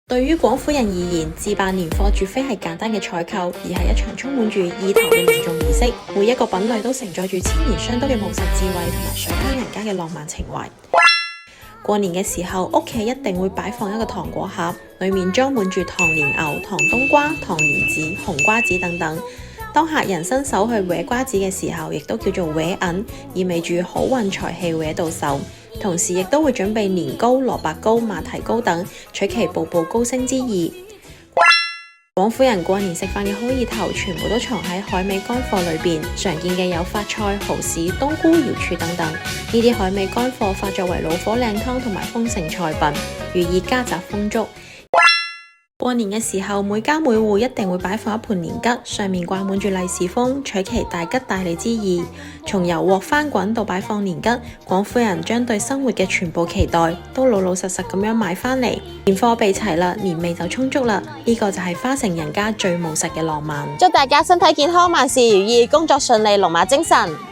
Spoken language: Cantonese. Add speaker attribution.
Speaker 1: 對於廣府人而言，置辦年貨絕非係簡單嘅採購，而係一場充滿住意頭嘅隆重儀式。每一個品類都承載住千年商都嘅務實智慧同埋水鄉人家嘅浪漫情懷。過年嘅時候，屋企一定會擺放一個糖果盒，裡面裝滿住糖蓮藕、糖冬瓜、糖蓮子、紅瓜子等等。當客人伸手去搲瓜子嘅時候，亦都叫做搲銀，意味住好運財氣搲到手。同時亦都會準備年糕、蘿蔔糕、馬蹄糕等，取其步步高升之意。廣府人過年食飯嘅好意頭，全部都藏喺海味乾貨裏邊，常見嘅有發菜、蠔豉、冬菇、瑤柱等等。呢啲海味乾貨化作為老火靚湯同埋豐盛菜品，寓意家宅豐足。過年嘅時候，每家每戶一定會擺放一盤年桔，上面掛滿住利是封，取其大吉大利之意。從油鑊翻滾到擺放年桔，廣府人將對生活嘅全部期待都老老實實咁樣買翻嚟。年貨備齊啦，年味就充足啦。呢個就係花城人家最務實嘅浪漫。
Speaker 2: 祝大家身體健康，萬事如意，工作順利，龍馬精神。